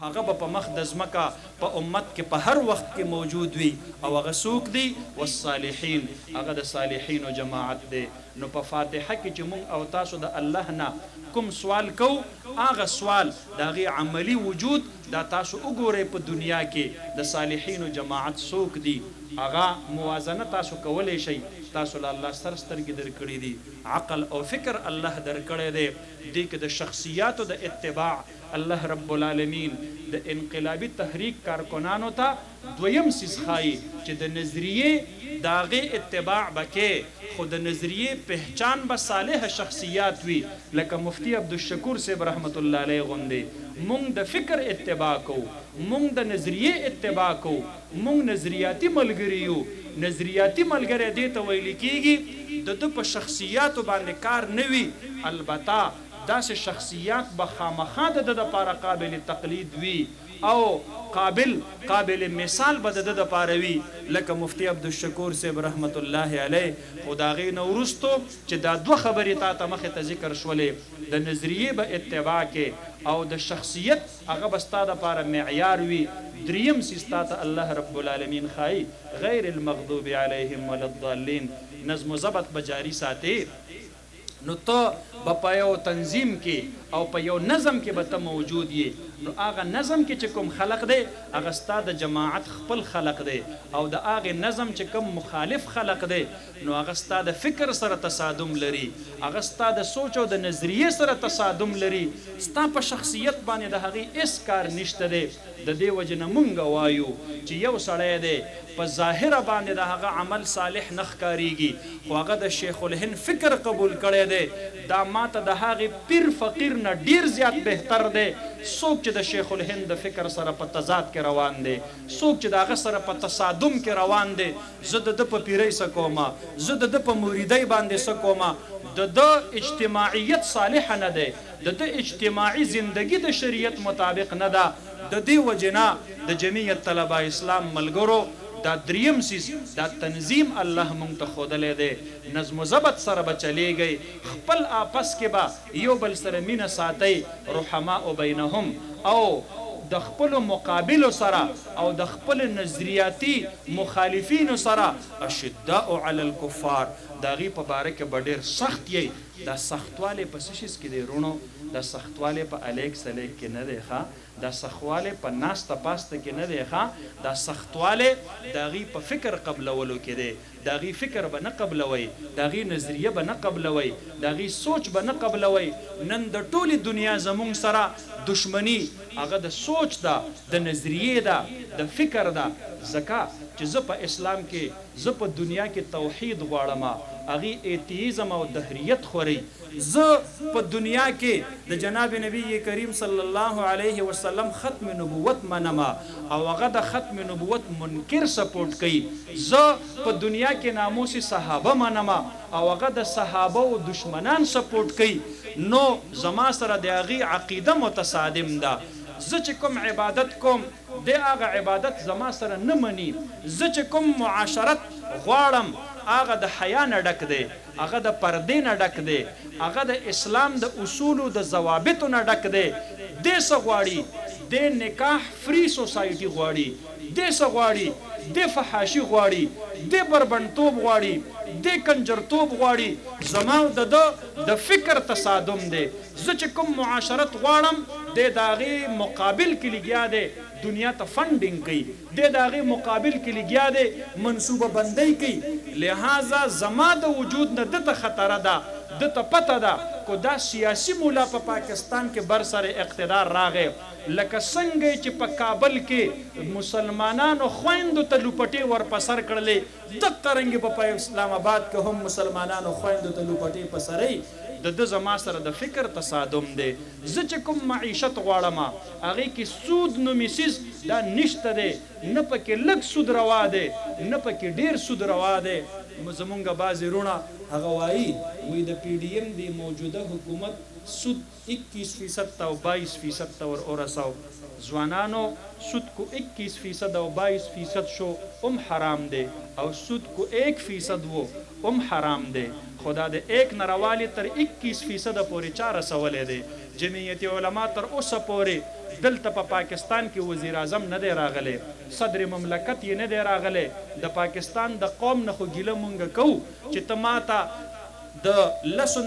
هغه به په مخ د ځمکه په امت کې په هر وخت کې موجود وي او هغه څوک دی والصالحین هغه د صالحینو جماعت دی نو په فاتحه کې چې مونږ او تاسو د الله نه کوم سوال کو هغه سوال د هغې عملی وجود دا تاسو وګورئ په دنیا کې د صالحینو جماعت څوک دی هغه موازنه تاسو کولی شئ تاسو له الله سر سترګې درکړي دي عقل او فکر الله درکړی دی دې کې د شخصیاتو د اتباع الله رب العالمین د انقلابی تحریک کارکنانو ته دویم څیز ښایي چې د نظریې د هغې اتباع به کې خو د نظریې پهچان به صالح شخصیات وي لکه مفتی عبدالشکور صاحب رحمت الله علیه غوندې مونږ د فکر اتباع کوو مونږ د نظریې اتباع کوو مونږ نظریاتي ملګري یو نظریاتي ملګری دې ته ویل کېږي د ده په شخصیاتو باندې کار نه وي البته داسې شخصیات به خامخا د ده دپاره قابل تقلید وي او قابل مثال به د ده دپاره وي لکه مفتی عبدالشکور صاحب رحمت الله علیه خو د هغې نه وروستو چې دا دوه خبرې تا ته مخې ته ذکر شولې د نظریې به اتباع کې او د شخصیت هغه به ستا دپاره معیار وي دریم څیز تا ته الله رب العالمین ښایي غیر المغضوب علیهم ولا الضالین نظم و ضبط به جاري ساتې نو ته به په یو تنظیم کې او په یو نظم کې به ته موجود یې نو هغه نظم کې چې کوم خلق دی هغه ستا د جماعت خپل خلق دی او د هغې نظم چې کوم مخالف خلق دی نو هغه ستا د فکر سره تصادم لري هغه ستا د سوچ او د نظریې سره تصادم لري ستا په شخصیت باندې د هغې هېڅ کار نشته دی د دې وجې نه مونږ وایو چې یو سړی دی په ظاهره باندې د هغه عمل صالح نه ښکارېږي خو هغه د شیخ الهند فکر قبول کړی دی دا ماته د هغې پیر فقیر نه ډیر زیات بهتر دی څوک چې د شیخ الهند د فکر سره په تضاد کې روان دی څوک چې د هغه سره په تصادم کې روان دی زه د ده په پیرۍ څه کومه زه د ده په مریدۍ باندې څه کومه د ده اجتماعیت صالحه نه دی د ده اجتماعي زندگی د شریعت مطابق نه ده د دې وجې نه د جمعیت طلبه اسلام ملګرو دا دریم څیز دا تنظیم الله مونږ ته ښودلی دی نظم و ضبط سره به چلیږئ خپل آپس کې به یو بل سره مینه ساتئ رحماء بینهم او د خپلو مقابلو سره او د خپل نظریاتي مخالفینو سره اشداء علی الکفار د هغې په باره کې به ډېر سخت یی دا سختوالی په څه شیز کې دی رونو دا سختوالی په الیک سلیک کې نه دی ښه دا سختوالی په ناسته پاسته کې نه دی ښه دا سختوالی د هغې په فکر قبلولو کې دی د هغې فکر به نه قبلوئ د هغې نظریه به نه قبلوئ د هغې سوچ به نه قبلوئ نن د ټولې دنیا زمونږ سره دشمني هغه د سوچ ده د نظریې ده د فکر ده ځکه چې زه په اسلام کې زه په دنیا کې توحید غواړم هغې ایتیزم او دهریت خورئ زه په دنیا کې د جناب نبی کریم صلی الله علیه وسلم ختم نبوت منم او هغه د ختم نبوت منکر سپورټ کوي زه په دنیا کې ناموس صحابه منم او هغه د صحابه او دشمنان سپورټ کوي نو زما سره د هغې عقیده متصادم ده زه چې کوم عبادت کوم د هغه عبادت زما سره نه مني زه چې کوم معاشرت غواړم هغه د حیا نه ډک دی هغه د پردې نه ډک دی هغه د اسلام د اصولو د ضوابطو نه ډک دی دې څه غواړي د نکاح فری سوسایټي غواړي دې څه غواړي د فحاشي غواړي د بربنډتوب غواړي د کنجرتوب غواړي زما د فکر تصادم دی زه چې کوم معاشرت غواړم د هغې مقابل کې لګیا دی دنیا ته فنډینګ کوي د هغې مقابل کې لګیا دی منصوبه بندۍ کوي لہذا زما د وجود نه ده ته خطره ده ده ته پته ده کو دا سیاسي مولا په پاکستان کې بر سر اقتدار راغی لکه څنګه چې په کابل کې مسلمانانو خویندو ته لوپټې ورپسر کړلې دغه رنګې په اسلام آباد کې هم مسلمانانو خویندو ته لوپټې پسروي د ده زما سره د فکر تصادم دی زه چې کوم معیشت غواړم هغې کې سود نومې څیز دا نشته دی نه پکې لږ سود روا دی نه پکې ډېر سود روا دی زمونږ بعضې وروڼه هغه وایي وایي د پی ډي ایم د موجوده حکومت سود 21% ته او 22% ته ور ورساو ځوانانو سود کو 21% او 22% شو حرام دی او سود کو 1% و حرام دی خدا د 1 نروالی تر 21% پورې چا رسولی دی جمعیت علما تر اوسه پورې دلته په پاکستان کې وزیر اعظم نه دی راغلی صدر مملکت یې نه دی راغلی د پاکستان د قوم نه خو ګیله مونږ کوو چې ته ماته د لسو